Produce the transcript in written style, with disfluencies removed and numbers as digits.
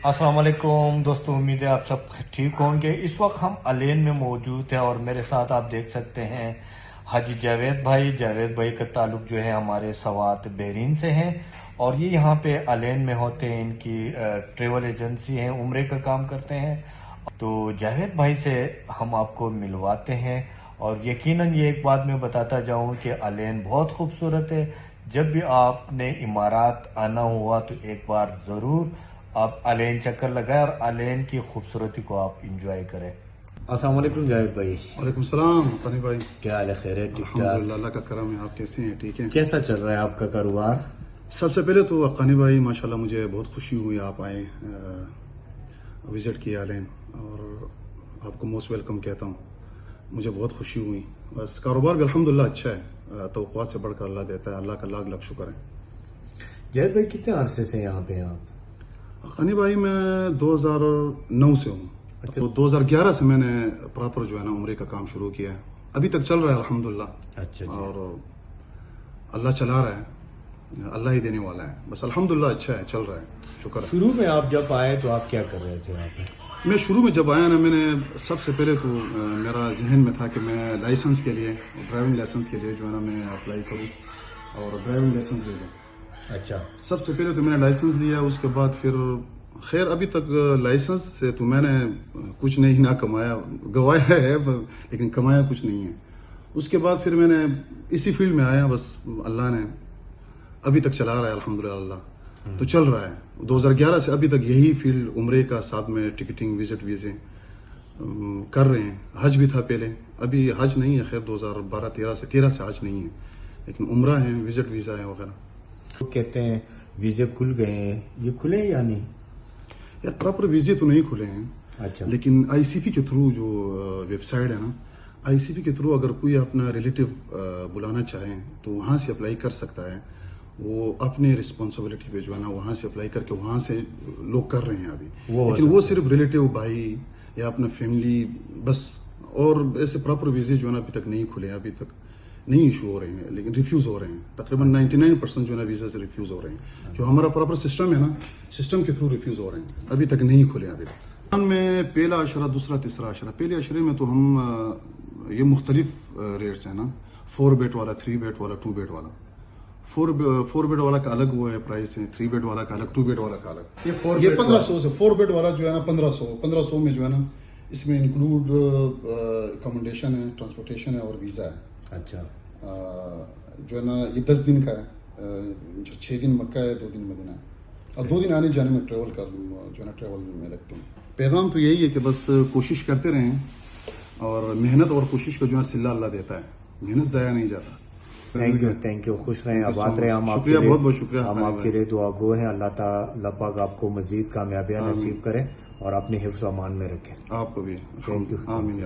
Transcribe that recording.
अस्सलाम वालेकुम दोस्तों, उम्मीद है आप सब ठीक होंगे। इस वक्त हम अलेन में मौजूद हैं और मेरे साथ आप देख सकते हैं हाजी जावेद भाई। जावेद भाई का ताल्लुक जो है हमारे सवात बहरीन से हैं और ये यहाँ पे अलेन में होते हैं। इनकी ट्रेवल एजेंसी है, उम्रे का काम करते हैं। तो जावेद भाई से हम आपको मिलवाते हैं और यकीनन ये एक बात मैं बताता जाऊँ कि अलेन बहुत खूबसूरत है। जब भी आपने इमारात आना हुआ तो एक बार ज़रूर आप अलेन चक्कर लगाए और अलेन की खूबसूरती को आप इंजॉय करें। अस्सलाम वालेकुम जावेद भाई। वालेकुम सलाम तनी भाई, क्या हाल है? खैर है? ठीक ठाक? अल्हम्दुलिल्लाह, अल्लाह का करम है। आप कैसे हैं? ठीक है। कैसा चल रहा है आपका कारोबार? सबसे पहले तो अक्कानी भाई माशाल्लाह मुझे बहुत खुशी हुई आप आए, विज़िट किया अलेन, और आपको मोस्ट वेलकम कहता हूँ। मुझे बहुत खुशी हुई। बस कारोबार भी अल्हम्दुलिल्लाह अच्छा है, तवक्कुआत से बढ़कर अल्लाह देता है। अल्लाह का लाख लाख शुक्र है। जावेद भाई कितने अरसे से यहाँ पे हैं आप? अक्कानी भाई मैं 2009 से हूँ। अच्छा। तो 2011 से मैंने प्रॉपर जो है ना उम्रे का काम शुरू किया है। अभी तक चल रहा है अल्हम्दुलिल्लाह। अच्छा जी। और अल्लाह चला रहा है, अल्लाह ही देने वाला है। बस अल्हम्दुलिल्लाह अच्छा है, चल रहा है, शुक्र है। शुरू में आप जब आए तो आप क्या कर रहे थे यहाँ पे? मैं शुरू में जब आया ना, मैंने सबसे पहले तो मेरा जहन में था कि मैं लाइसेंस के लिए, ड्राइविंग लाइसेंस के लिए जो है ना मैं अप्लाई करूँ और ड्राइविंग लाइसेंस ले लूँ। अच्छा। सबसे पहले तो मैंने लाइसेंस लिया, उसके बाद फिर खैर अभी तक लाइसेंस से तो मैंने कुछ नहीं ना कमाया, गवाया है लेकिन कमाया कुछ नहीं है। उसके बाद फिर मैंने इसी फील्ड में आया, बस अल्लाह ने अभी तक चला रहा है अल्हम्दुलिल्लाह। तो चल रहा है 2011 से अभी तक यही फील्ड, उम्रे का, साथ में टिकटिंग, विजिट, वीज़े कर रहे हैं। हज भी था पहले, अभी हज नहीं है खैर, 2012-13 से हज नहीं है, लेकिन उम्रा है, विजिट, वीज़ा है वगैरह। तो कहते हैं वीजे खुल गए हैं, ये खुले या नहीं? यार प्रॉपर वीजे तो नहीं खुले हैं। अच्छा। लेकिन आईसीपी के थ्रू जो वेबसाइट है ना, आईसीपी के थ्रू अगर कोई अपना रिलेटिव बुलाना चाहे तो वहाँ से अप्लाई कर सकता है। वो अपने रिस्पॉन्सिबिलिटी पे जो है ना वहाँ से अप्लाई करके वहाँ से लोग कर रहे हैं अभी। लेकिन वो सिर्फ रिलेटिव, भाई या अपना फैमिली बस। और ऐसे प्रॉपर वीजे जो है ना अभी तक नहीं खुले हैं, अभी तक नहीं इशू हो रहे हैं, लेकिन रिफ्यूज हो रहे हैं। तकरीबन 99% जो है ना वीजा से रिफ्यूज हो रहे हैं। जो हमारा प्रॉपर सिस्टम है ना, सिस्टम के थ्रू रिफ्यूज हो रहे हैं, अभी तक नहीं खुले। अभी तक में पहला अशरा, दूसरा, तीसरा अशरा। पहले अशरे में तो हम ये मुख्तलिफ रेट्स है ना, 4 बेड वाला, 3 बेड वाला, 2 बेड वाला। 4 बेड वाला का अलग वो है प्राइस है, 3 बेड वाला का अलग, 2 बेड वाला का अलग। ये 1500 से 4 बेड वाला जो है ना 1500 में जो है ना, इसमें इंक्लूड अकोमोडेशन है, ट्रांसपोर्टेशन है और वीजा है। अच्छा। जो है ना ये 10 दिन का है, 6 दिन मक्का है, 2 दिन मदीना है, और 2 दिन आने जाने में ट्रेवल कर जो है ना ट्रेवल में लगते हैं। पैगाम तो यही है कि बस कोशिश करते रहें, और मेहनत और कोशिश का जो है सिला अल्लाह देता है, मेहनत ज़ाया नहीं जाता। Thank you. खुश रहें, आबाद रहें। हम शुक्रिया, बहुत बहुत शुक्रिया। हम आपके लिए दुआ गो हैं। अल्लाह पाक आपको मजीद कामयाबियां नसीब करें और अपने हिफ्ज़ अमान में रखें। आपको भी। Thank you. आमीन।